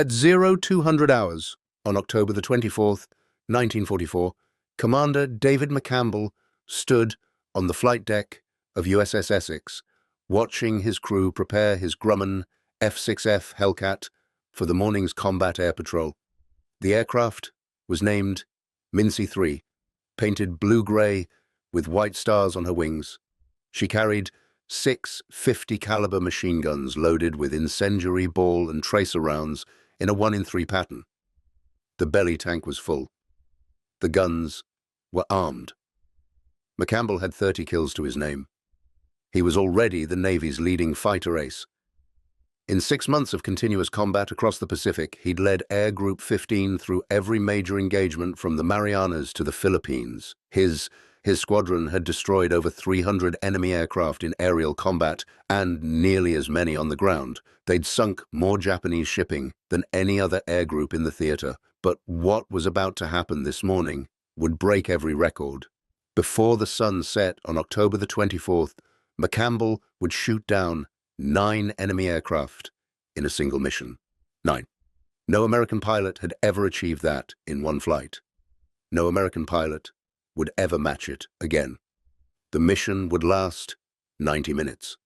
At 0200 hours, on October the 24th, 1944, Commander David McCampbell stood on the flight deck of USS Essex, watching his crew prepare his Grumman F6F Hellcat for the morning's combat air patrol. The aircraft was named Minsi III, painted blue-gray with white stars on her wings. She carried 6 50-caliber machine guns loaded with incendiary ball and tracer rounds in a 1-in-3 pattern. The belly tank was full. The guns were armed. McCampbell had 30 kills to his name. He was already the Navy's leading fighter ace. In 6 months of continuous combat across the Pacific, he'd led Air Group 15 through every major engagement from the Marianas to the Philippines. His squadron had destroyed over 300 enemy aircraft in aerial combat and nearly as many on the ground. They'd sunk more Japanese shipping than any other air group in the theater. But what was about to happen this morning would break every record. Before the sun set on October the 24th, McCampbell would shoot down 9 enemy aircraft in a single mission. 9. No American pilot had ever achieved that in one flight. No American pilot would ever match it again. The mission would last 90 minutes.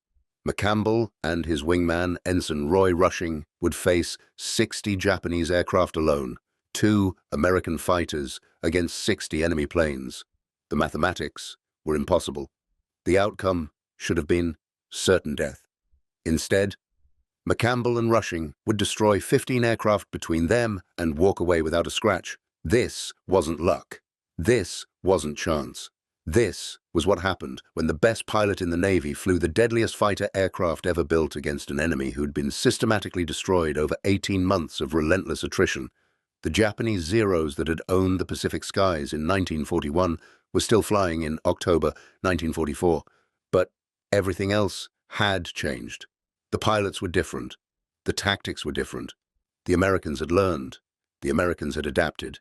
McCampbell and his wingman, Ensign Roy Rushing, would face 60 Japanese aircraft alone, 2 American fighters against 60 enemy planes. The mathematics were impossible. The outcome should have been certain death. Instead, McCampbell and Rushing would destroy 15 aircraft between them and walk away without a scratch. This wasn't luck. This wasn't chance. This was what happened when the best pilot in the Navy flew the deadliest fighter aircraft ever built against an enemy who'd been systematically destroyed over 18 months of relentless attrition. The Japanese Zeros that had owned the Pacific skies in 1941 were still flying in October 1944, but everything else had changed. The pilots were different. The tactics were different. The Americans had learned. The Americans had adapted.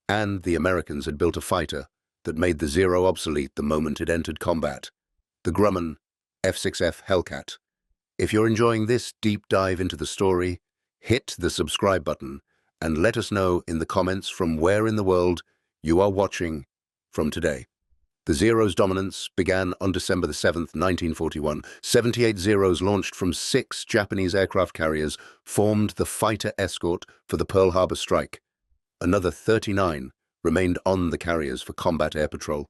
And the Americans had built a fighter that made the Zero obsolete the moment it entered combat. The Grumman F6F Hellcat. If you're enjoying this deep dive into the story, hit the subscribe button and let us know in the comments from where in the world you are watching from today. The Zero's dominance began on December the 7th, 1941. 78 Zeros launched from 6 Japanese aircraft carriers formed the fighter escort for the Pearl Harbor strike. Another 39 remained on the carriers for combat air patrol.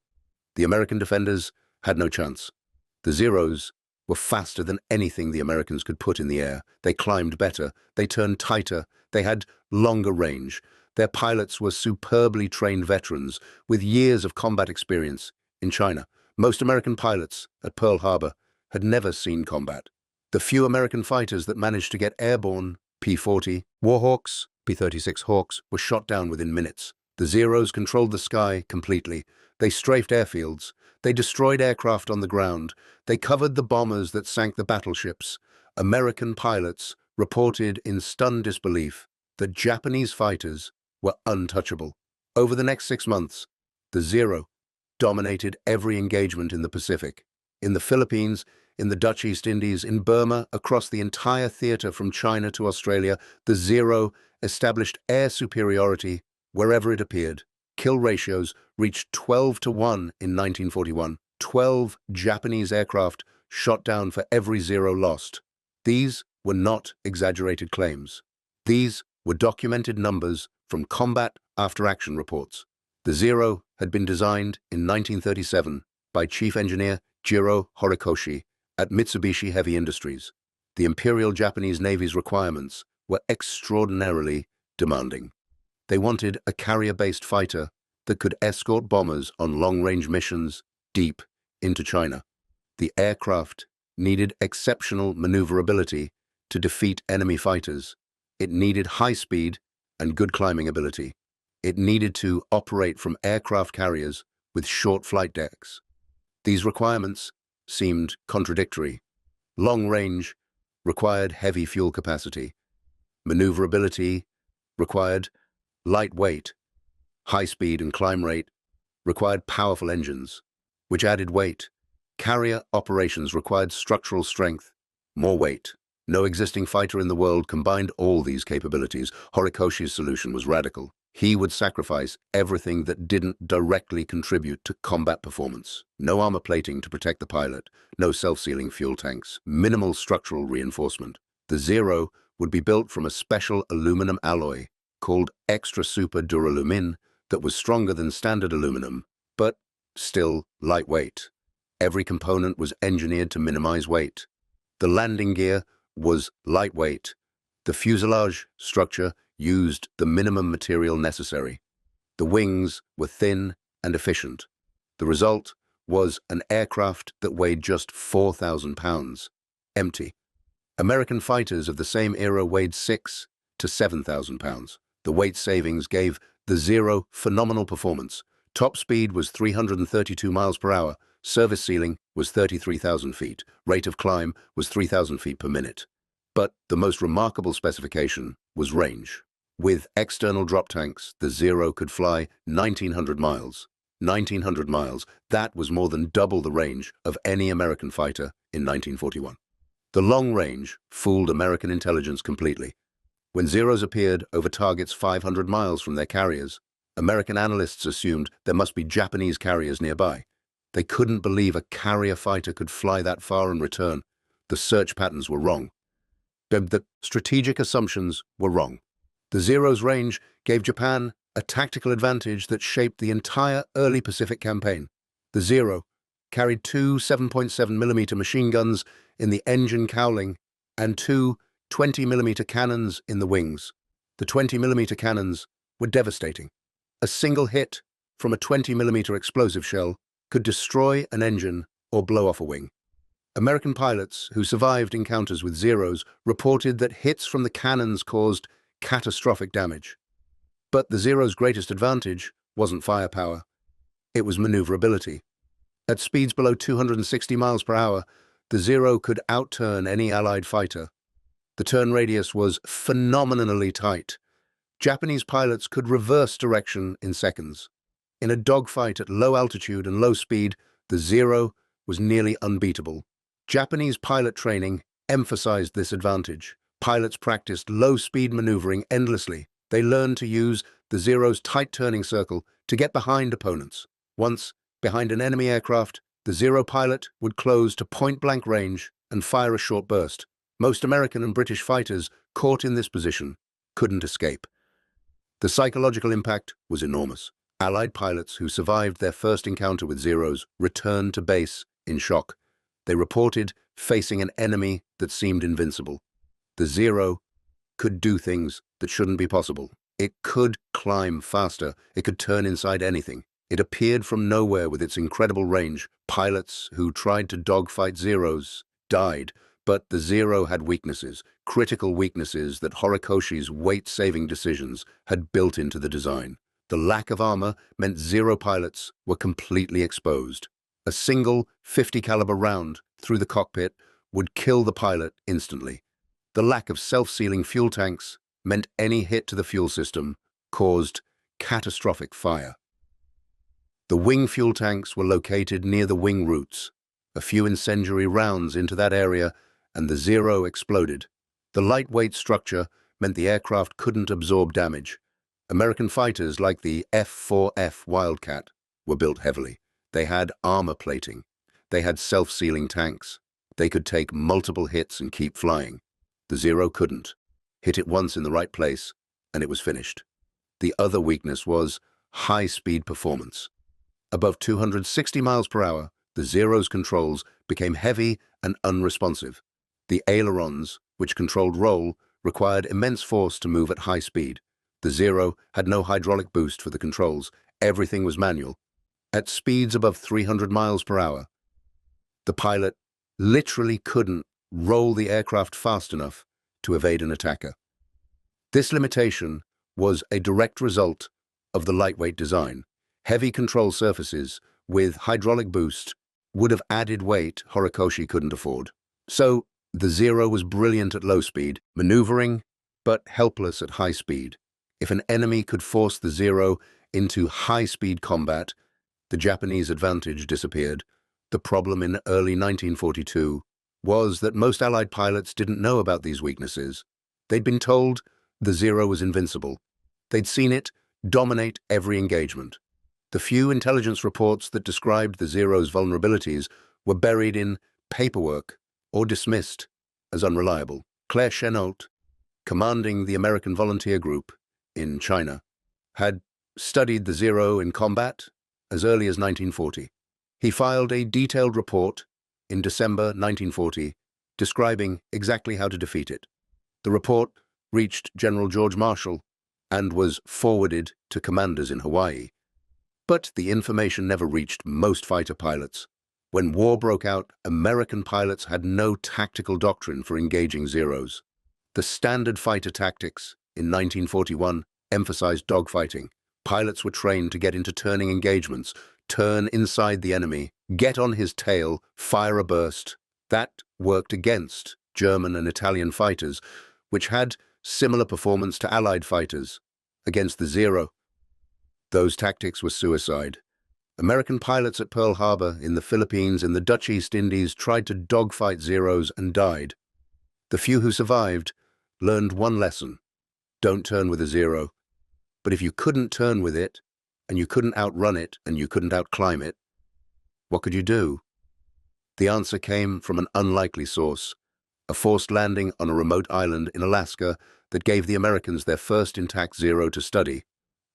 The American defenders had no chance. The Zeros were faster than anything the Americans could put in the air. They climbed better. They turned tighter. They had longer range. Their pilots were superbly trained veterans with years of combat experience. In China, most American pilots at Pearl Harbor had never seen combat. The few American fighters that managed to get airborne, P-40, Warhawks, P-36 Hawks, were shot down within minutes. The Zeros controlled the sky completely. They strafed airfields. They destroyed aircraft on the ground. They covered the bombers that sank the battleships. American pilots reported in stunned disbelief that Japanese fighters were untouchable. Over the next 6 months, the Zero dominated every engagement in the Pacific. In the Philippines, in the Dutch East Indies, in Burma, across the entire theater from China to Australia, the Zero established air superiority wherever it appeared. Kill ratios reached 12-1 in 1941. 12 Japanese aircraft shot down for every Zero lost. These were not exaggerated claims. These were documented numbers from combat after-action reports. The Zero had been designed in 1937 by Chief Engineer Jiro Horikoshi at Mitsubishi Heavy Industries. The Imperial Japanese Navy's requirements were extraordinarily demanding. They wanted a carrier-based fighter that could escort bombers on long-range missions deep into China. The aircraft needed exceptional maneuverability to defeat enemy fighters. It needed high speed and good climbing ability. It needed to operate from aircraft carriers with short flight decks. These requirements seemed contradictory. Long range required heavy fuel capacity. Maneuverability required light weight. High speed and climb rate required powerful engines, which added weight. Carrier operations required structural strength, more weight. No existing fighter in the world combined all these capabilities. Horikoshi's solution was radical. He would sacrifice everything that didn't directly contribute to combat performance. No armor plating to protect the pilot, no self-sealing fuel tanks, minimal structural reinforcement. The Zero would be built from a special aluminum alloy called extra super duralumin that was stronger than standard aluminum, but still lightweight. Every component was engineered to minimize weight. The landing gear was lightweight. The fuselage structure used the minimum material necessary. The wings were thin and efficient. The result was an aircraft that weighed just 4,000 pounds, empty. American fighters of the same era weighed 6,000 to 7,000 pounds. The weight savings gave the Zero phenomenal performance. Top speed was 332 miles per hour. Service ceiling was 33,000 feet. Rate of climb was 3,000 feet per minute. But the most remarkable specification was range. With external drop tanks, the Zero could fly 1,900 miles. 1,900 miles, that was more than double the range of any American fighter in 1941. The long range fooled American intelligence completely. When Zeros appeared over targets 500 miles from their carriers, American analysts assumed there must be Japanese carriers nearby. They couldn't believe a carrier fighter could fly that far and return. The search patterns were wrong. The strategic assumptions were wrong. The Zero's range gave Japan a tactical advantage that shaped the entire early Pacific campaign. The Zero carried two 7.7mm machine guns in the engine cowling and two 20mm cannons in the wings. The 20mm cannons were devastating. A single hit from a 20mm explosive shell could destroy an engine or blow off a wing. American pilots who survived encounters with Zeros reported that hits from the cannons caused catastrophic damage. But the Zero's greatest advantage wasn't firepower. It was maneuverability. At speeds below 260 miles per hour, the Zero could outturn any Allied fighter. The turn radius was phenomenally tight. Japanese pilots could reverse direction in seconds. In a dogfight at low altitude and low speed, the Zero was nearly unbeatable. Japanese pilot training emphasized this advantage. Pilots practiced low-speed maneuvering endlessly. They learned to use the Zero's tight turning circle to get behind opponents. Once behind an enemy aircraft, the Zero pilot would close to point-blank range and fire a short burst. Most American and British fighters caught in this position couldn't escape. The psychological impact was enormous. Allied pilots who survived their first encounter with Zeros returned to base in shock. They reported facing an enemy that seemed invincible. The Zero could do things that shouldn't be possible. It could climb faster. It could turn inside anything. It appeared from nowhere with its incredible range. Pilots who tried to dogfight Zeros died, but the Zero had weaknesses, critical weaknesses that Horikoshi's weight-saving decisions had built into the design. The lack of armor meant Zero pilots were completely exposed. A single .50 caliber round through the cockpit would kill the pilot instantly. The lack of self-sealing fuel tanks meant any hit to the fuel system caused catastrophic fire. The wing fuel tanks were located near the wing roots. A few incendiary rounds into that area and the Zero exploded. The lightweight structure meant the aircraft couldn't absorb damage. American fighters like the F6F Wildcat were built heavily. They had armor plating. They had self-sealing tanks. They could take multiple hits and keep flying. The Zero couldn't. Hit it once in the right place, and it was finished. The other weakness was high-speed performance. Above 260 miles per hour, the Zero's controls became heavy and unresponsive. The ailerons, which controlled roll, required immense force to move at high speed. The Zero had no hydraulic boost for the controls. Everything was manual. At speeds above 300 miles per hour, the pilot literally couldn't roll the aircraft fast enough to evade an attacker. This limitation was a direct result of the lightweight design. Heavy control surfaces with hydraulic boost would have added weight Horikoshi couldn't afford. So the Zero was brilliant at low speed, maneuvering, but helpless at high speed. If an enemy could force the Zero into high-speed combat, the Japanese advantage disappeared. The problem in early 1942 was that most Allied pilots didn't know about these weaknesses. They'd been told the Zero was invincible. They'd seen it dominate every engagement. The few intelligence reports that described the Zero's vulnerabilities were buried in paperwork or dismissed as unreliable. Claire Chennault, commanding the American volunteer group in China, had studied the Zero in combat as early as 1940. He filed a detailed report in December 1940 describing exactly how to defeat it. The report reached General George Marshall and was forwarded to commanders in Hawaii. But the information never reached most fighter pilots. When war broke out, American pilots had no tactical doctrine for engaging Zeros. The standard fighter tactics in 1941 emphasized dogfighting. Pilots were trained to get into turning engagements, turn inside the enemy, get on his tail, fire a burst. That worked against German and Italian fighters, which had similar performance to Allied fighters. Against the Zero, those tactics were suicide. American pilots at Pearl Harbor, in the Philippines, and the Dutch East Indies tried to dogfight Zeros and died. The few who survived learned one lesson: don't turn with a Zero. But if you couldn't turn with it, and you couldn't outrun it, and you couldn't outclimb it, what could you do? The answer came from an unlikely source: a forced landing on a remote island in Alaska that gave the Americans their first intact Zero to study.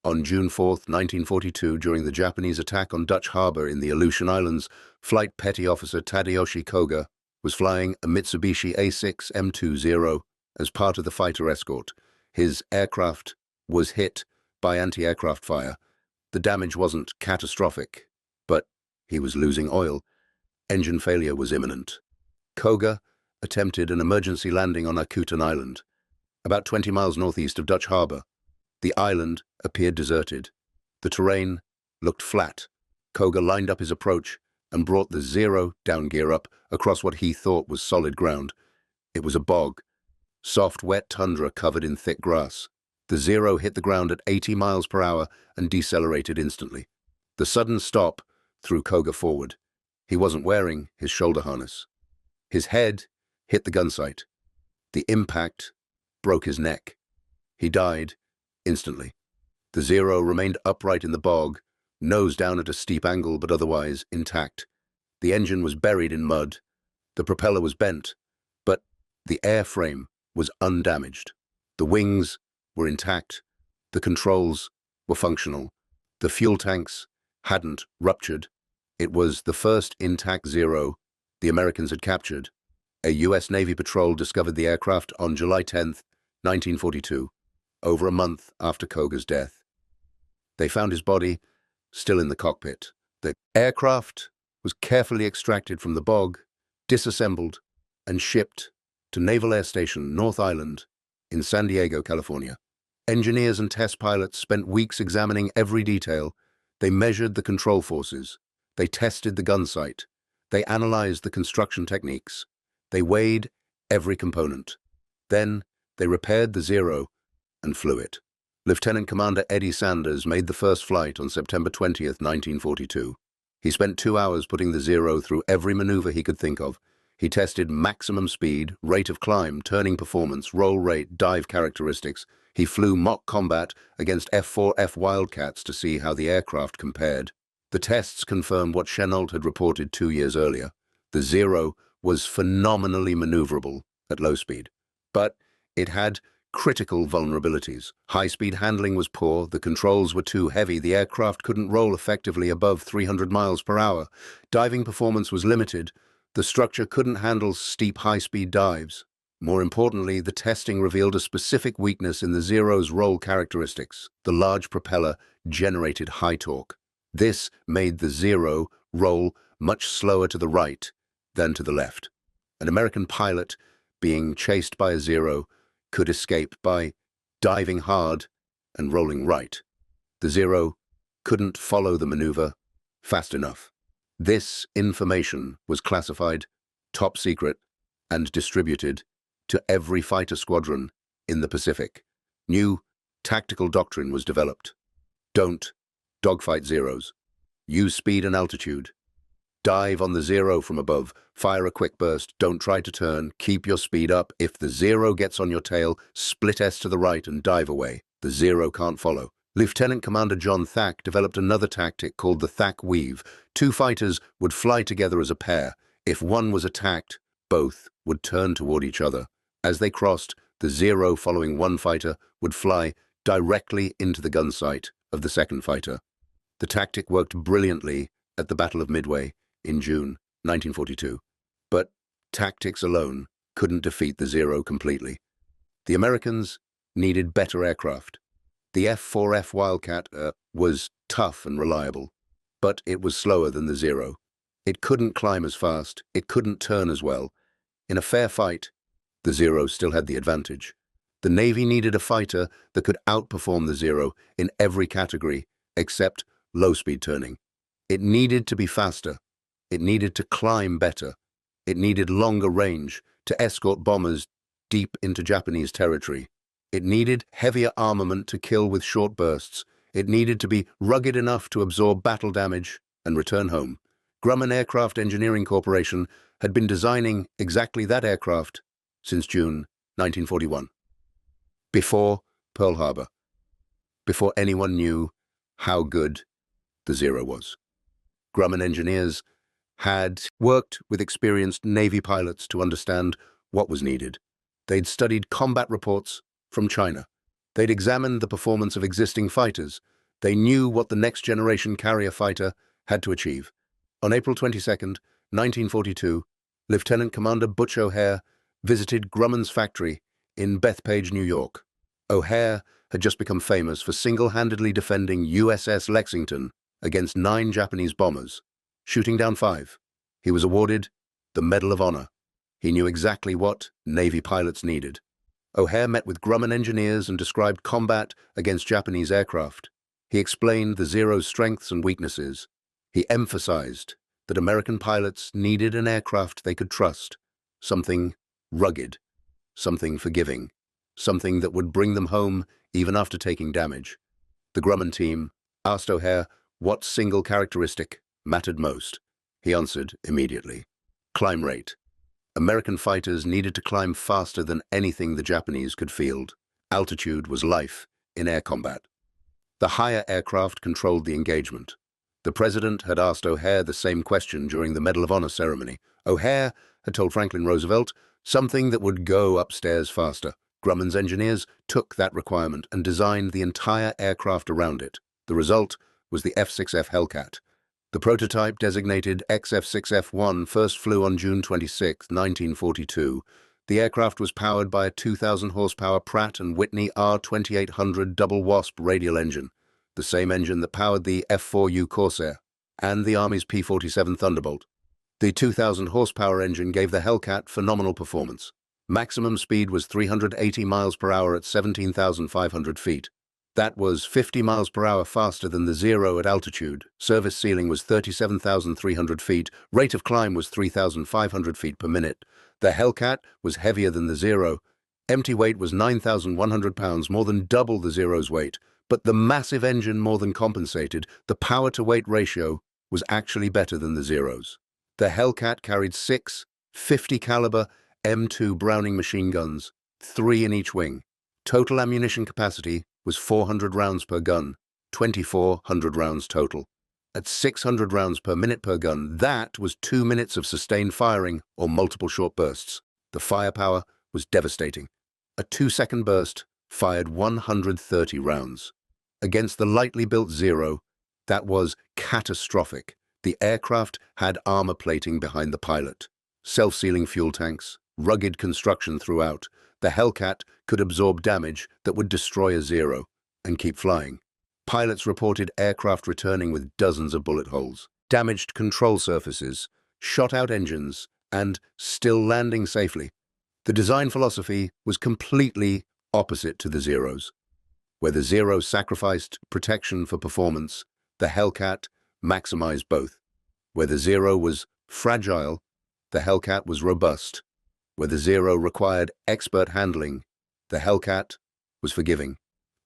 On June 4, 1942, during the Japanese attack on Dutch Harbor in the Aleutian Islands, Flight Petty Officer Tadayoshi Koga was flying a Mitsubishi A6 M20 as part of the fighter escort. His aircraft was hit by anti-aircraft fire. The damage wasn't catastrophic, but he was losing oil. Engine failure was imminent. Koga attempted an emergency landing on Akutan Island, about 20 miles northeast of Dutch Harbor. The island appeared deserted. The terrain looked flat. Koga lined up his approach and brought the Zero down gear up across what he thought was solid ground. It was a bog, soft, wet tundra covered in thick grass. The Zero hit the ground at 80 miles per hour and decelerated instantly. The sudden stop threw Koga forward. He wasn't wearing his shoulder harness. His head hit the gun sight. The impact broke his neck. He died instantly. The Zero remained upright in the bog, nose down at a steep angle but otherwise intact. The engine was buried in mud. The propeller was bent, but the airframe was undamaged. The wings were intact. The controls were functional. The fuel tanks hadn't ruptured. It was the first intact Zero the Americans had captured. A U.S. Navy patrol discovered the aircraft on July 10, 1942, over a month after Koga's death. They found his body still in the cockpit. The aircraft was carefully extracted from the bog, disassembled, and shipped to Naval Air Station North Island in San Diego, California. Engineers and test pilots spent weeks examining every detail. They measured the control forces. They tested the gun sight. They analyzed the construction techniques. They weighed every component. Then they repaired the Zero and flew it. Lieutenant Commander Eddie Sanders made the first flight on September 20, 1942. He spent 2 hours putting the Zero through every maneuver he could think of. He tested maximum speed, rate of climb, turning performance, roll rate, dive characteristics. He flew mock combat against F4F Wildcats to see how the aircraft compared. The tests confirmed what Chennault had reported 2 years earlier. The Zero was phenomenally maneuverable at low speed, but it had critical vulnerabilities. High-speed handling was poor, the controls were too heavy, the aircraft couldn't roll effectively above 300 miles per hour, diving performance was limited, the structure couldn't handle steep high-speed dives. More importantly, the testing revealed a specific weakness in the Zero's roll characteristics. The large propeller generated high torque. This made the Zero roll much slower to the right than to the left. An American pilot being chased by a Zero could escape by diving hard and rolling right. The Zero couldn't follow the maneuver fast enough. This information was classified, top secret, and distributed to every fighter squadron in the Pacific. New tactical doctrine was developed. Don't dogfight Zeros. Use speed and altitude. Dive on the Zero from above. Fire a quick burst. Don't try to turn. Keep your speed up. If the Zero gets on your tail, split S to the right and dive away. The Zero can't follow. Lieutenant Commander John Thack developed another tactic called the Thack Weave. Two fighters would fly together as a pair. If one was attacked, both would turn toward each other. As they crossed, the Zero following one fighter would fly directly into the gun sight of the second fighter. The tactic worked brilliantly at the Battle of Midway in June 1942. But tactics alone couldn't defeat the Zero completely. The Americans needed better aircraft. The F4F Wildcat was tough and reliable, but it was slower than the Zero. It couldn't climb as fast, it couldn't turn as well. In a fair fight, the Zero still had the advantage. The Navy needed a fighter that could outperform the Zero in every category except low-speed turning. It needed to be faster. It needed to climb better. It needed longer range to escort bombers deep into Japanese territory. It needed heavier armament to kill with short bursts. It needed to be rugged enough to absorb battle damage and return home. Grumman Aircraft Engineering Corporation had been designing exactly that aircraft since June 1941. Before Pearl Harbor. Before anyone knew how good the Zero was. Grumman engineers had worked with experienced Navy pilots to understand what was needed. They'd studied combat reports from China. They'd examined the performance of existing fighters. They knew what the next-generation carrier fighter had to achieve. On April 22, 1942, Lieutenant Commander Butch O'Hare visited Grumman's factory in Bethpage, New York. O'Hare had just become famous for single-handedly defending USS Lexington against 9 Japanese bombers, shooting down 5. He was awarded the Medal of Honor. He knew exactly what Navy pilots needed. O'Hare met with Grumman engineers and described combat against Japanese aircraft. He explained the Zero's strengths and weaknesses. He emphasized that American pilots needed an aircraft they could trust, something rugged, something forgiving, something that would bring them home even after taking damage. The Grumman team asked O'Hare what single characteristic mattered most. He answered immediately. Climb rate. American fighters needed to climb faster than anything the Japanese could field. Altitude was life in air combat. The higher aircraft controlled the engagement. The president had asked O'Hare the same question during the Medal of Honor ceremony. O'Hare had told Franklin Roosevelt something that would go upstairs faster. Grumman's engineers took that requirement and designed the entire aircraft around it. The result was the F6F Hellcat. The prototype, designated XF6F1, first flew on June 26, 1942. The aircraft was powered by a 2,000-horsepower Pratt & Whitney R2800 double Wasp radial engine, the same engine that powered the F4U Corsair and the Army's P-47 Thunderbolt. The 2,000-horsepower engine gave the Hellcat phenomenal performance. Maximum speed was 380 miles per hour at 17,500 feet. That was 50 miles per hour faster than the Zero at altitude. Service ceiling was 37,300 feet. Rate of climb was 3,500 feet per minute. The Hellcat was heavier than the Zero. Empty weight was 9,100 pounds, more than double the Zero's weight. But the massive engine more than compensated. The power-to-weight ratio was actually better than the Zero's. The Hellcat carried 6 50-caliber M2 Browning machine guns, 3 in each wing. Total ammunition capacity was 400 rounds per gun, 2,400 rounds total. At 600 rounds per minute per gun, that was 2 minutes of sustained firing or multiple short bursts. The firepower was devastating. A 2-second burst fired 130 rounds. Against the lightly built Zero, that was catastrophic. The aircraft had armor plating behind the pilot, self-sealing fuel tanks, rugged construction throughout. The Hellcat could absorb damage that would destroy a Zero and keep flying. Pilots reported aircraft returning with dozens of bullet holes, damaged control surfaces, shot-out engines, and still landing safely. The design philosophy was completely opposite to the Zero's. Where the Zero sacrificed protection for performance, the Hellcat maximized both. Where the Zero was fragile, the Hellcat was robust. Where the Zero required expert handling, the Hellcat was forgiving.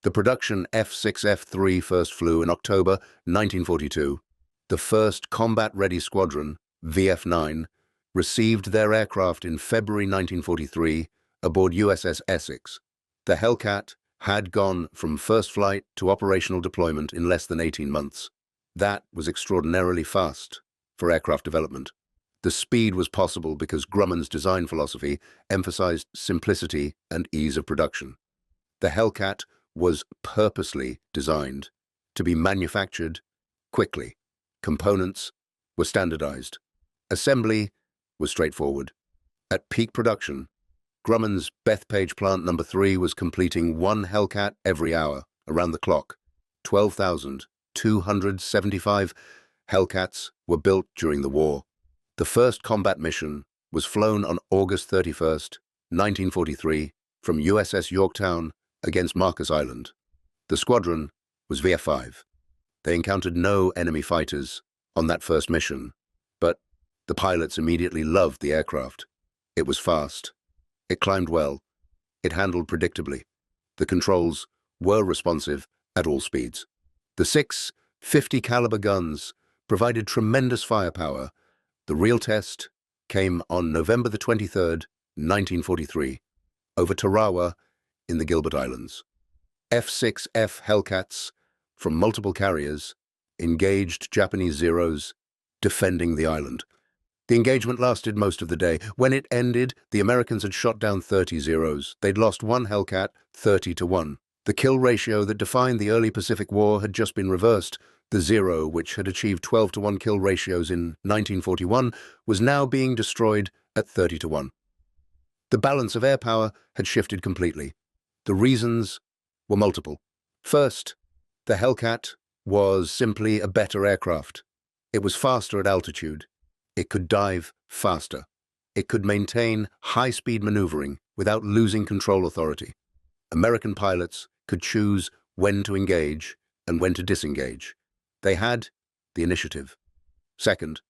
The production F6F3 first flew in October 1942. The first combat-ready squadron VF-9, received their aircraft in February 1943 aboard USS Essex. The Hellcat had gone from first flight to operational deployment in less than 18 months. That was extraordinarily fast for aircraft development. The speed was possible because Grumman's design philosophy emphasized simplicity and ease of production. The Hellcat was purposely designed to be manufactured quickly. Components were standardized. Assembly was straightforward. At peak production, Grumman's Bethpage Plant No. 3 was completing one Hellcat every hour, around the clock. 12,275 Hellcats were built during the war. The first combat mission was flown on August 31st, 1943, from USS Yorktown against Marcus Island. The squadron was VF-5. They encountered no enemy fighters on that first mission, but the pilots immediately loved the aircraft. It was fast. It climbed well. It handled predictably. The controls were responsive at all speeds. The 6 50 caliber guns provided tremendous firepower. The real test came on November the 23rd, 1943, over Tarawa in the Gilbert Islands. F6F Hellcats from multiple carriers engaged Japanese Zeros, defending the island. The engagement lasted most of the day. When it ended, the Americans had shot down 30 Zeros. They'd lost one Hellcat, 30-1. The kill ratio that defined the early Pacific War had just been reversed. The Zero, which had achieved 12-1 kill ratios in 1941, was now being destroyed at 30-1. The balance of air power had shifted completely. The reasons were multiple. First, the Hellcat was simply a better aircraft. It was faster at altitude. It could dive faster. It could maintain high-speed maneuvering without losing control authority. American pilots could choose when to engage and when to disengage. They had the initiative. Second,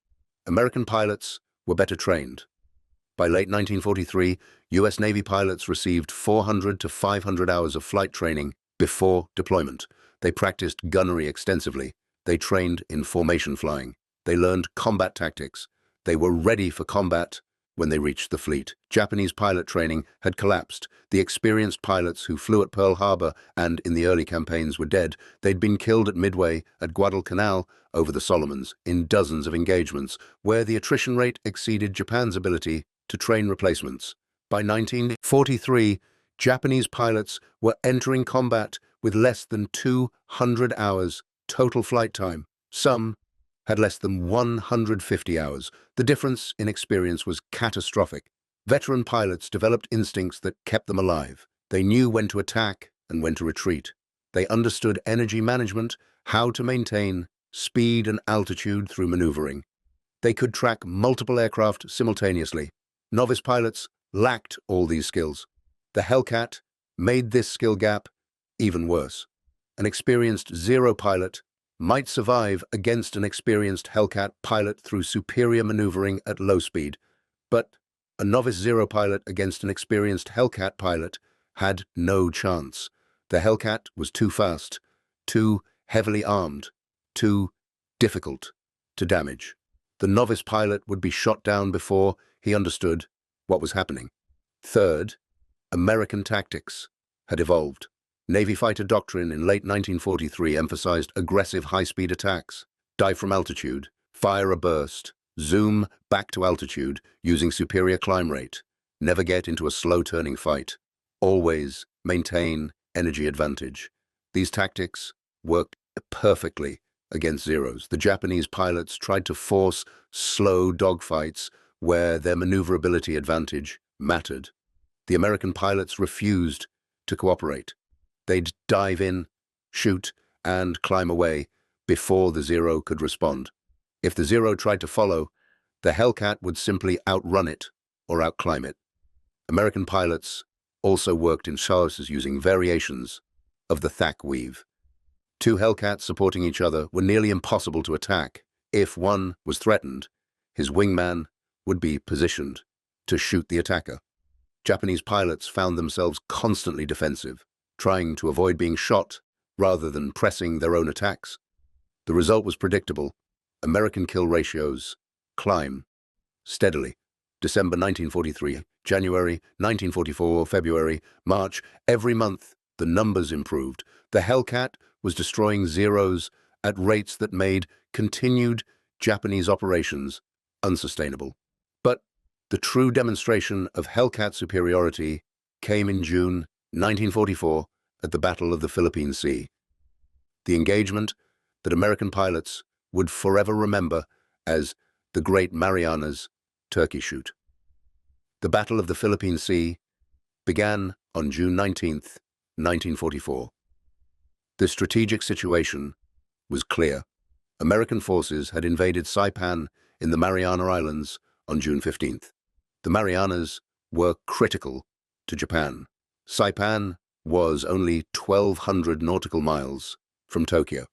American pilots were better trained. By late 1943, U.S. Navy pilots received 400 to 500 hours of flight training before deployment. They practiced gunnery extensively. They trained in formation flying. They learned combat tactics. They were ready for combat when they reached the fleet. Japanese pilot training had collapsed. The experienced pilots who flew at Pearl Harbor and in the early campaigns were dead. They'd been killed at Midway, at Guadalcanal, over the Solomons, in dozens of engagements, where the attrition rate exceeded Japan's ability to train replacements. By 1943, Japanese pilots were entering combat with less than 200 hours total flight time. Some had less than 150 hours. The difference in experience was catastrophic. Veteran pilots developed instincts that kept them alive. They knew when to attack and when to retreat. They understood energy management, how to maintain speed and altitude through maneuvering. They could track multiple aircraft simultaneously. Novice pilots lacked all these skills. The Hellcat made this skill gap even worse. An experienced Zero pilot might survive against an experienced Hellcat pilot through superior maneuvering at low speed, but a novice Zero pilot against an experienced Hellcat pilot had no chance. The Hellcat was too fast, too heavily armed, too difficult to damage. The novice pilot would be shot down before he understood what was happening. Third, American tactics had evolved. Navy fighter doctrine in late 1943 emphasized aggressive high-speed attacks, dive from altitude, fire a burst, zoom back to altitude using superior climb rate, never get into a slow-turning fight, always maintain energy advantage. These tactics worked perfectly against Zeros. The Japanese pilots tried to force slow dogfights where their maneuverability advantage mattered. The American pilots refused to cooperate. They'd dive in, shoot, and climb away before the Zero could respond. If the Zero tried to follow, the Hellcat would simply outrun it or outclimb it. American pilots also worked in chasses using variations of the Thack weave. Two Hellcats supporting each other were nearly impossible to attack. If one was threatened, his wingman would be positioned to shoot the attacker. Japanese pilots found themselves constantly defensive, trying to avoid being shot rather than pressing their own attacks. The result was predictable. American kill ratios climb steadily. December 1943, January 1944, February, March, every month the numbers improved. The Hellcat was destroying Zeros at rates that made continued Japanese operations unsustainable. But the true demonstration of Hellcat superiority came in June 1944 at the Battle of the Philippine Sea. The engagement that American pilots would forever remember as the Great Marianas Turkey Shoot. The Battle of the Philippine Sea began on June 19, 1944. The strategic situation was clear. American forces had invaded Saipan in the Mariana Islands on June 15th. The Marianas were critical to Japan. Saipan was only 1,200 nautical miles from Tokyo.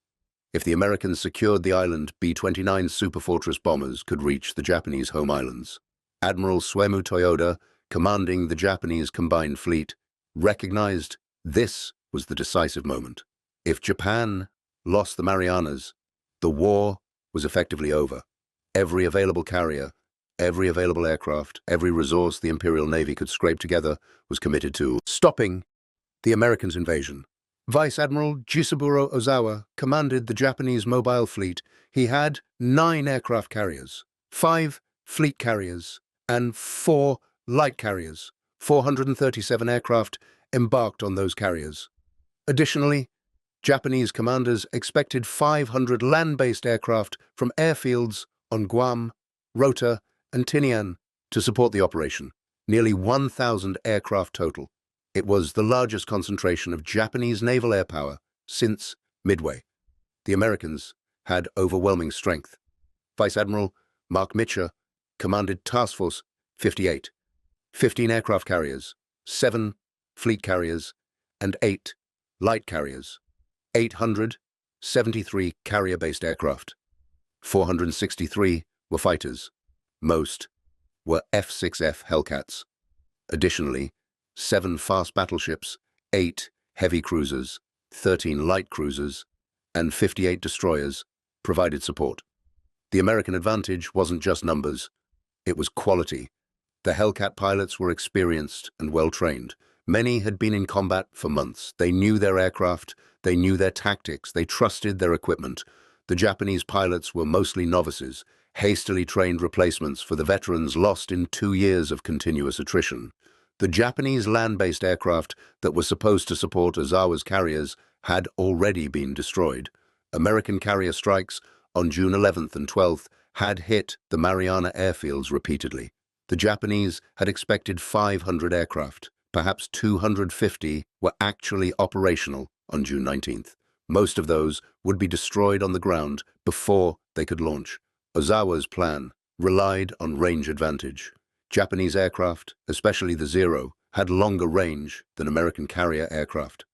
If the Americans secured the island, B-29 Superfortress bombers could reach the Japanese home islands. Admiral Suemu Toyoda, commanding the Japanese combined fleet, recognized this was the decisive moment. If Japan lost the Marianas, the war was effectively over. Every available carrier, every available aircraft, every resource the Imperial Navy could scrape together was committed to stopping the Americans' invasion. Vice Admiral Jisaburo Ozawa commanded the Japanese mobile fleet. He had 9 aircraft carriers, 5 fleet carriers, and 4 light carriers. 437 aircraft embarked on those carriers. Additionally, Japanese commanders expected 500 land-based aircraft from airfields on Guam, Rota, and Tinian to support the operation. Nearly 1,000 aircraft total. It was the largest concentration of Japanese naval air power since Midway. The Americans had overwhelming strength. Vice Admiral Mark Mitcher commanded Task Force 58, 15 aircraft carriers, 7 fleet carriers, and 8 light carriers. 873 carrier-based aircraft. 463 were fighters. Most were F6F Hellcats. Additionally, 7 fast battleships, 8 heavy cruisers, 13 light cruisers, and 58 destroyers provided support. The American advantage wasn't just numbers, it was quality. The Hellcat pilots were experienced and well-trained. Many had been in combat for months. They knew their aircraft, they knew their tactics, they trusted their equipment. The Japanese pilots were mostly novices, hastily trained replacements for the veterans lost in 2 years of continuous attrition. The Japanese land-based aircraft that were supposed to support Ozawa's carriers had already been destroyed. American carrier strikes on June 11th and 12th had hit the Mariana airfields repeatedly. The Japanese had expected 500 aircraft. Perhaps 250 were actually operational on June 19th. Most of those would be destroyed on the ground before they could launch. Ozawa's plan relied on range advantage. Japanese aircraft, especially the Zero, had longer range than American carrier aircraft.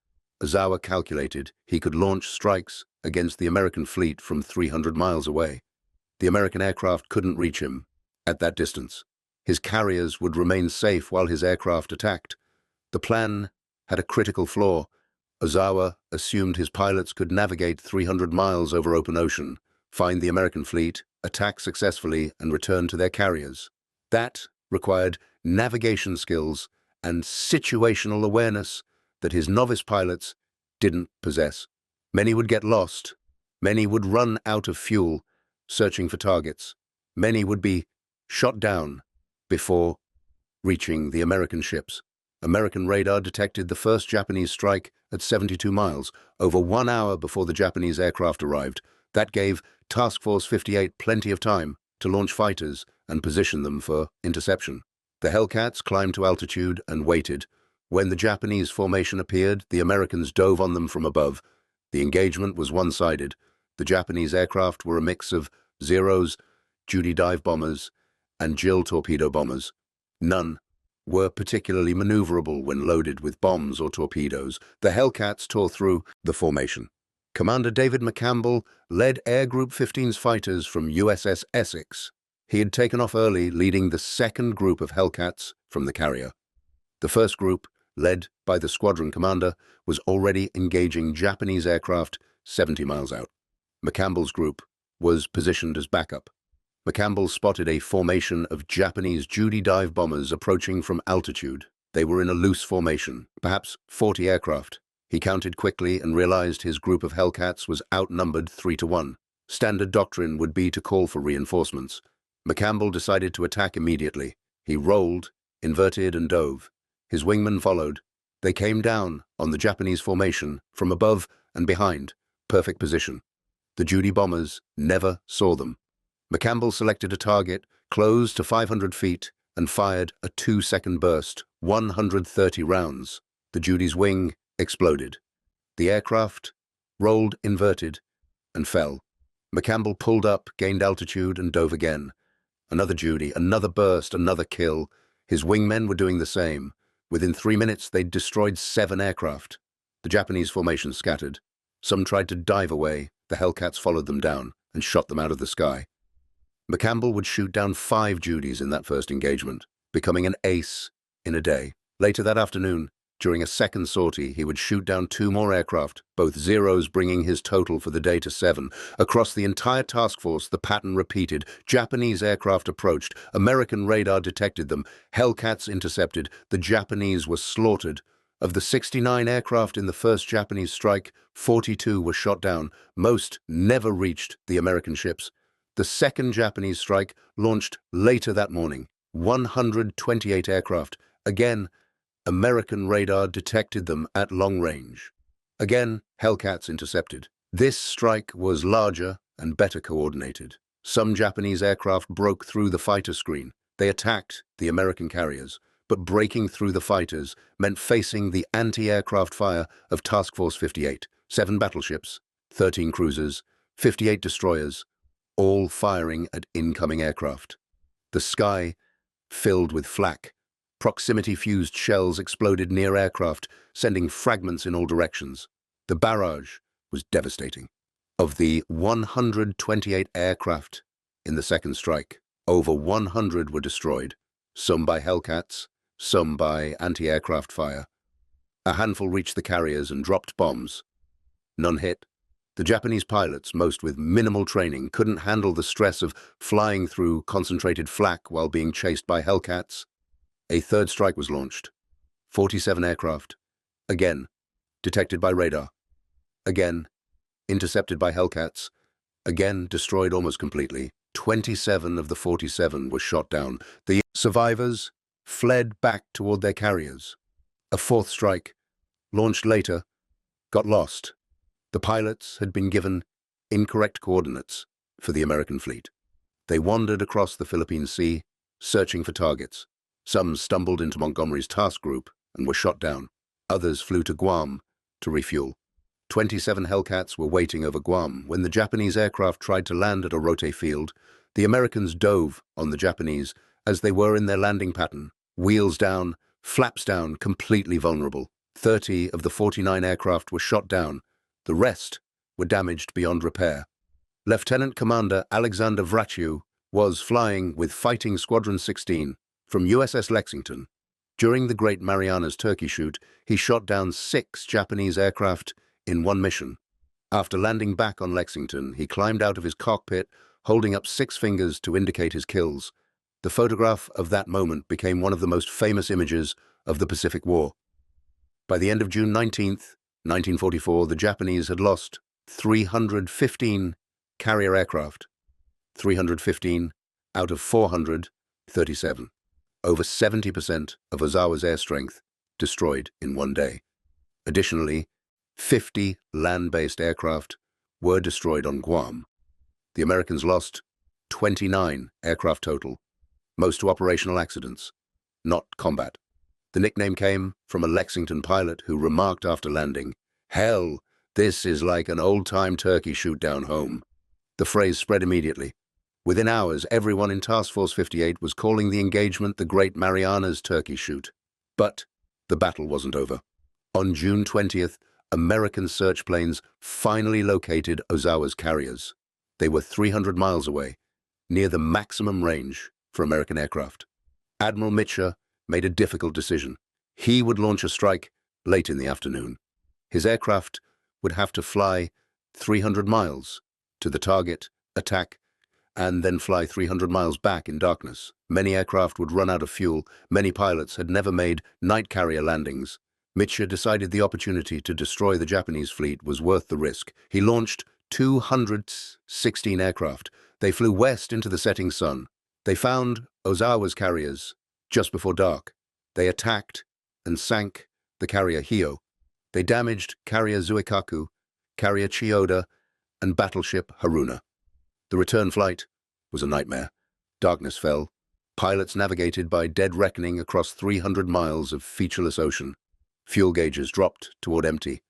Ozawa calculated he could launch strikes against the American fleet from 300 miles away. The American aircraft couldn't reach him at that distance. His carriers would remain safe while his aircraft attacked. The plan had a critical flaw. Ozawa assumed his pilots could navigate 300 miles over open ocean, find the American fleet, attack successfully, and return to their carriers. That required navigation skills and situational awareness that his novice pilots didn't possess. Many would get lost. Many would run out of fuel, searching for targets. Many would be shot down before reaching the American ships. American radar detected the first Japanese strike at 72 miles, over 1 hour before the Japanese aircraft arrived. That gave Task Force 58 plenty of time to launch fighters and position them for interception. The Hellcats climbed to altitude and waited. When the Japanese formation appeared, the Americans dove on them from above. The engagement was one-sided. The Japanese aircraft were a mix of Zeros, Judy dive bombers, and Jill torpedo bombers. None were particularly maneuverable when loaded with bombs or torpedoes. The Hellcats tore through the formation. Commander David McCampbell led Air Group 15's fighters from USS Essex. He had taken off early, leading the second group of Hellcats from the carrier. The first group, led by the squadron commander, was already engaging Japanese aircraft 70 miles out. McCampbell's group was positioned as backup. McCampbell spotted a formation of Japanese Judy dive bombers approaching from altitude. They were in a loose formation, perhaps 40 aircraft. He counted quickly and realized his group of Hellcats was outnumbered 3-1. Standard doctrine would be to call for reinforcements. McCampbell decided to attack immediately. He rolled, inverted, and dove. His wingmen followed. They came down on the Japanese formation from above and behind, perfect position. The Judy bombers never saw them. McCampbell selected a target close to 500 feet and fired a 2-second burst, 130 rounds. The Judy's wing exploded. The aircraft rolled inverted and fell. McCampbell pulled up, gained altitude, and dove again. Another Judy, another burst, another kill. His wingmen were doing the same. Within 3 minutes, they'd destroyed 7 aircraft. The Japanese formation scattered. Some tried to dive away. The Hellcats followed them down and shot them out of the sky. McCampbell would shoot down 5 Judys in that first engagement, becoming an ace in a day. Later that afternoon, during a second sortie, he would shoot down 2 more aircraft, both zeros, bringing his total for the day to 7. Across the entire task force, the pattern repeated. Japanese aircraft approached. American radar detected them. Hellcats intercepted. The Japanese were slaughtered. Of the 69 aircraft in the first Japanese strike, 42 were shot down. Most never reached the American ships. The second Japanese strike launched later that morning. 128 aircraft. Again, American radar detected them at long range. Again, Hellcats intercepted. This strike was larger and better coordinated. Some Japanese aircraft broke through the fighter screen. They attacked the American carriers, but breaking through the fighters meant facing the anti-aircraft fire of Task Force 58, 7 battleships, 13 cruisers, 58 destroyers, all firing at incoming aircraft. The sky filled with flak. Proximity-fused shells exploded near aircraft, sending fragments in all directions. The barrage was devastating. Of the 128 aircraft in the second strike, over 100 were destroyed, some by Hellcats, some by anti-aircraft fire. A handful reached the carriers and dropped bombs. None hit. The Japanese pilots, most with minimal training, couldn't handle the stress of flying through concentrated flak while being chased by Hellcats. A third strike was launched. 47 aircraft. Again, detected by radar. Again, intercepted by Hellcats. Again, destroyed almost completely. 27 of the 47 were shot down. The survivors fled back toward their carriers. A fourth strike, launched later, got lost. The pilots had been given incorrect coordinates for the American fleet. They wandered across the Philippine Sea, searching for targets. Some stumbled into Montgomery's task group and were shot down. Others flew to Guam to refuel. 27 Hellcats were waiting over Guam. When the Japanese aircraft tried to land at Orote Field, the Americans dove on the Japanese as they were in their landing pattern, wheels down, flaps down, completely vulnerable. 30 of the 49 aircraft were shot down. The rest were damaged beyond repair. Lieutenant Commander Alexander Vraciu was flying with Fighting Squadron 16 from USS Lexington. During the Great Marianas Turkey Shoot, he shot down 6 Japanese aircraft in one mission. After landing back on Lexington, he climbed out of his cockpit, holding up 6 fingers to indicate his kills. The photograph of that moment became one of the most famous images of the Pacific War. By the end of June 19th, 1944, the Japanese had lost 315 carrier aircraft, 315 out of 437. Over 70% of Ozawa's air strength destroyed in one day. Additionally, 50 land-based aircraft were destroyed on Guam. The Americans lost 29 aircraft total, most to operational accidents, not combat. The nickname came from a Lexington pilot who remarked after landing, "Hell, this is like an old-time turkey shoot down home." The phrase spread immediately. Within hours, everyone in Task Force 58 was calling the engagement the Great Marianas Turkey Shoot. But the battle wasn't over. On June 20th, American search planes finally located Ozawa's carriers. They were 300 miles away, near the maximum range for American aircraft. Admiral Mitchell made a difficult decision. He would launch a strike late in the afternoon. His aircraft would have to fly 300 miles to the target, attack, and then fly 300 miles back in darkness. Many aircraft would run out of fuel. Many pilots had never made night carrier landings. Mitchell decided the opportunity to destroy the Japanese fleet was worth the risk. He launched 216 aircraft. They flew west into the setting sun. They found Ozawa's carriers just before dark. They attacked and sank the carrier Hio. They damaged carrier Zuikaku, carrier Chiyoda, and battleship Haruna. The return flight was a nightmare. Darkness fell. Pilots navigated by dead reckoning across 300 miles of featureless ocean. Fuel gauges dropped toward empty.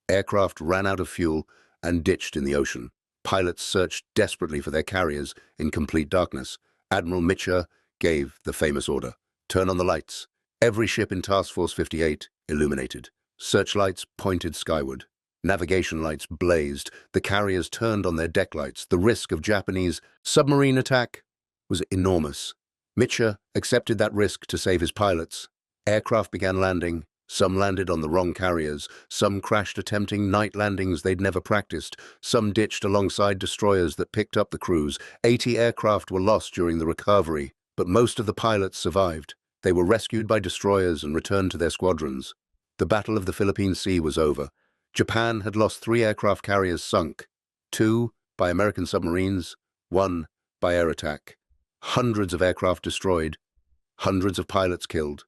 Aircraft ran out of fuel and ditched in the ocean. Pilots searched desperately for their carriers in complete darkness. Admiral Mitchell gave the famous order: turn on the lights. Every ship in Task Force 58 illuminated. Searchlights pointed skyward. Navigation lights blazed. The carriers turned on their deck lights. The risk of Japanese submarine attack was enormous. Mitchell accepted that risk to save his pilots. Aircraft began landing. Some landed on the wrong carriers. Some crashed attempting night landings they'd never practiced. Some ditched alongside destroyers that picked up the crews. 80 aircraft were lost during the recovery, but most of the pilots survived. They were rescued by destroyers and returned to their squadrons. The Battle of the Philippine Sea was over. Japan had lost 3 aircraft carriers sunk, 2 by American submarines, 1 by air attack. Hundreds of aircraft destroyed, hundreds of pilots killed.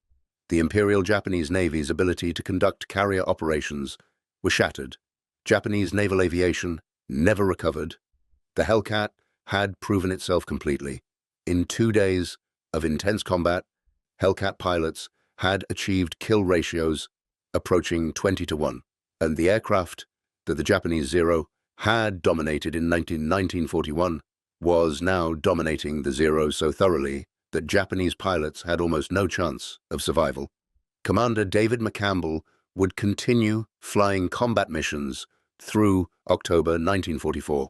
The Imperial Japanese Navy's ability to conduct carrier operations was shattered. Japanese naval aviation never recovered. The Hellcat had proven itself completely. In 2 days of intense combat, Hellcat pilots had achieved kill ratios approaching 20-1. And the aircraft that the Japanese Zero had dominated in 1941 was now dominating the Zero so thoroughly that Japanese pilots had almost no chance of survival. Commander David McCampbell would continue flying combat missions through October 1944.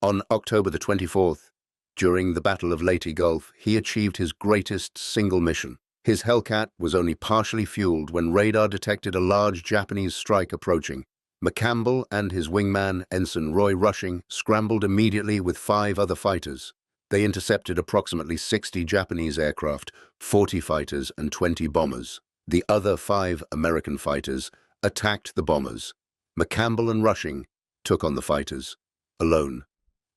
On October the 24th, during the Battle of Leyte Gulf, he achieved his greatest single mission. His Hellcat was only partially fueled when radar detected a large Japanese strike approaching. McCampbell and his wingman, Ensign Roy Rushing, scrambled immediately with 5 other fighters. They intercepted approximately 60 Japanese aircraft, 40 fighters, and 20 bombers. The other 5 American fighters attacked the bombers. McCampbell and Rushing took on the fighters, alone,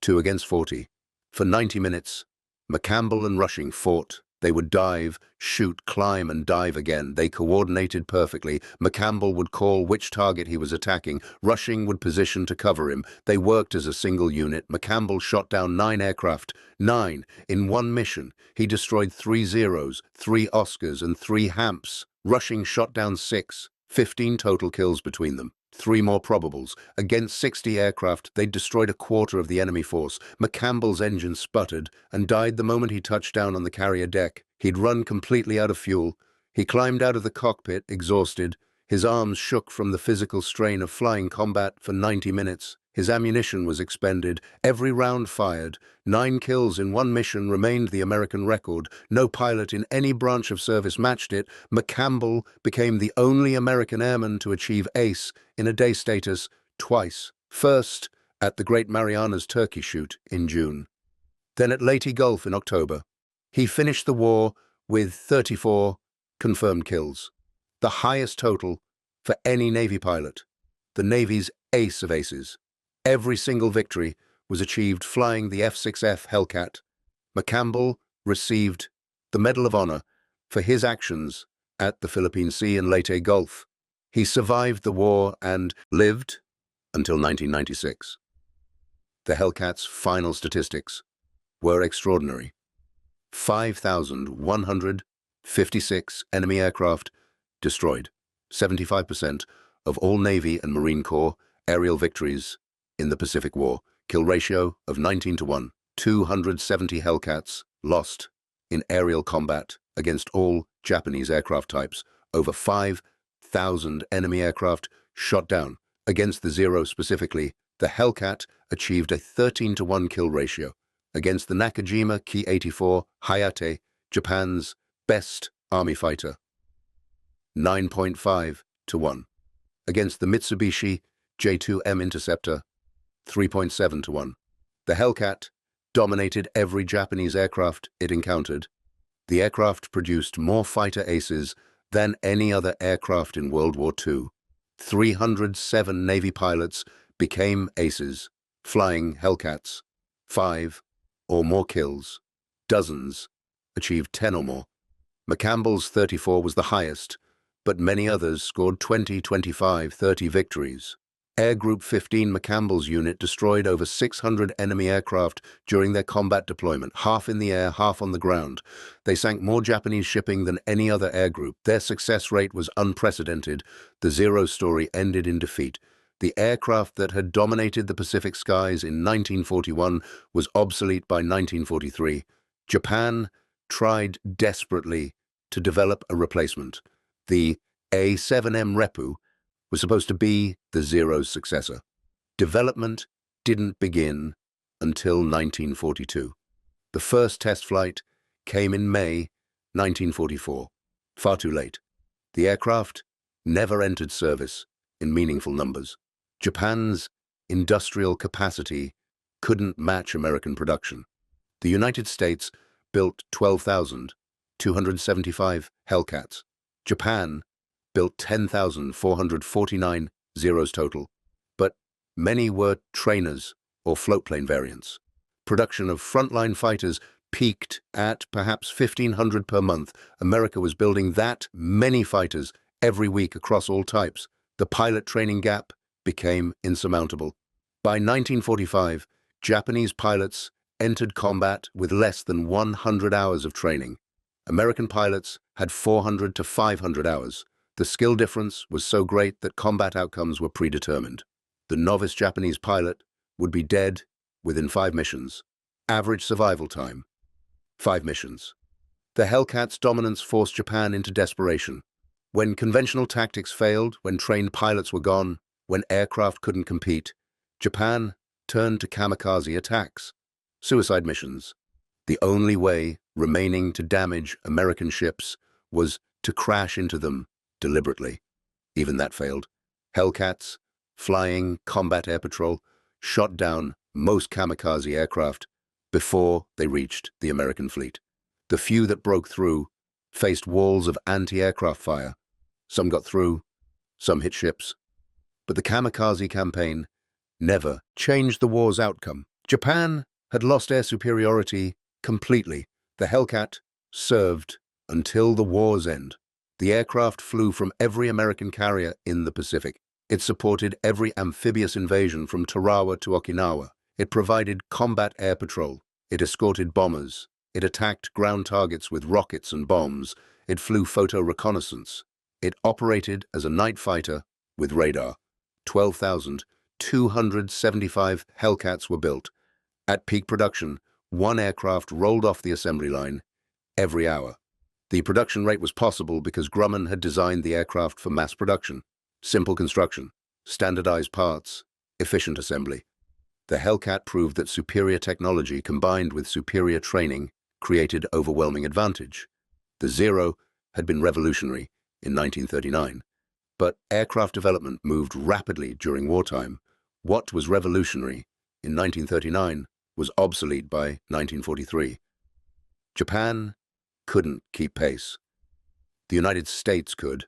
2 against 40. For 90 minutes, McCampbell and Rushing fought. They would dive, shoot, climb, and dive again. They coordinated perfectly. McCampbell would call which target he was attacking. Rushing would position to cover him. They worked as a single unit. McCampbell shot down 9 aircraft. 9 in one mission. He destroyed 3 Zeros, 3 Oscars, and 3 Hamps. Rushing shot down 6. 15 total kills between them. 3 more probables. Against 60 aircraft, they'd destroyed a quarter of the enemy force. McCampbell's engine sputtered and died the moment he touched down on the carrier deck. He'd run completely out of fuel. He climbed out of the cockpit, exhausted. His arms shook from the physical strain of flying combat for 90 minutes. His ammunition was expended, every round fired. 9 kills in one mission remained the American record. No pilot in any branch of service matched it. McCampbell became the only American airman to achieve ace in a day status twice. First at the Great Marianas Turkey Shoot in June, then at Leyte Gulf in October. He finished the war with 34 confirmed kills, the highest total for any Navy pilot, the Navy's ace of aces. Every single victory was achieved flying the F6F Hellcat. McCampbell received the Medal of Honor for his actions at the Philippine Sea and Leyte Gulf. He survived the war and lived until 1996. The Hellcat's final statistics were extraordinary. 5,156 enemy aircraft destroyed, 75% of all Navy and Marine Corps aerial victories in the Pacific War, kill ratio of 19-1, 270 Hellcats lost in aerial combat against all Japanese aircraft types, over 5,000 enemy aircraft shot down. Against the Zero specifically, the Hellcat achieved a 13-1 kill ratio. Against the Nakajima Ki-84 Hayate, Japan's best army fighter, 9.5-1. Against the Mitsubishi J-2M Interceptor, 3.7-1. The Hellcat dominated every Japanese aircraft it encountered. The aircraft produced more fighter aces than any other aircraft in World War II. 307 Navy pilots became aces, flying Hellcats. 5 or more kills. Dozens achieved 10 or more. McCampbell's 34 was the highest, but many others scored 20, 25, 30 victories. Air Group 15 McCampbell's unit destroyed over 600 enemy aircraft during their combat deployment, half in the air, half on the ground. They sank more Japanese shipping than any other air group. Their success rate was unprecedented. The Zero story ended in defeat. The aircraft that had dominated the Pacific skies in 1941 was obsolete by 1943. Japan tried desperately to develop a replacement. The A-7M Reppu was supposed to be the Zero's successor. Development didn't begin until 1942. The first test flight came in May 1944. Far too late. The aircraft never entered service in meaningful numbers. Japan's industrial capacity couldn't match American production. The United States built 12,275 Hellcats. Japan built 10,449 Zeros total, but many were trainers or floatplane variants. Production of frontline fighters peaked at perhaps 1,500 per month. America was building that many fighters every week across all types. The pilot training gap became insurmountable. By 1945, Japanese pilots entered combat with less than 100 hours of training. American pilots had 400 to 500 hours. The skill difference was so great that combat outcomes were predetermined. The novice Japanese pilot would be dead within 5 missions. Average survival time, 5 missions. The Hellcat's dominance forced Japan into desperation. When conventional tactics failed, when trained pilots were gone, when aircraft couldn't compete, Japan turned to kamikaze attacks, suicide missions. The only way remaining to damage American ships was to crash into them deliberately. Even that failed. Hellcats, flying combat air patrol, shot down most kamikaze aircraft before they reached the American fleet. The few that broke through faced walls of anti-aircraft fire. Some got through, some hit ships. But the kamikaze campaign never changed the war's outcome. Japan had lost air superiority completely. The Hellcat served until the war's end. The aircraft flew from every American carrier in the Pacific. It supported every amphibious invasion from Tarawa to Okinawa. It provided combat air patrol. It escorted bombers. It attacked ground targets with rockets and bombs. It flew photo reconnaissance. It operated as a night fighter with radar. 12,275 Hellcats were built. At peak production, 1 aircraft rolled off the assembly line every hour. The production rate was possible because Grumman had designed the aircraft for mass production. Simple construction, standardized parts, efficient assembly. The Hellcat proved that superior technology combined with superior training created overwhelming advantage. The Zero had been revolutionary in 1939, but aircraft development moved rapidly during wartime. What was revolutionary in 1939 was obsolete by 1943. Japan couldn't keep pace. The United States could.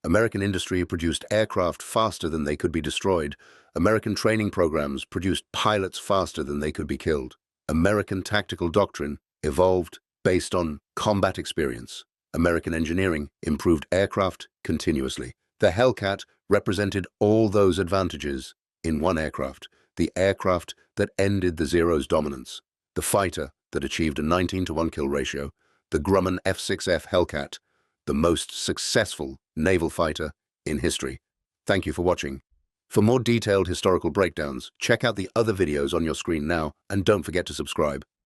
American industry produced aircraft faster than they could be destroyed. American training programs produced pilots faster than they could be killed. American tactical doctrine evolved based on combat experience. American engineering improved aircraft continuously. The Hellcat represented all those advantages in one aircraft, the aircraft that ended the Zero's dominance, the fighter that achieved a 19-to-1 kill ratio, the Grumman F6F Hellcat, the most successful naval fighter in history. Thank you for watching. For more detailed historical breakdowns, check out the other videos on your screen now, and don't forget to subscribe.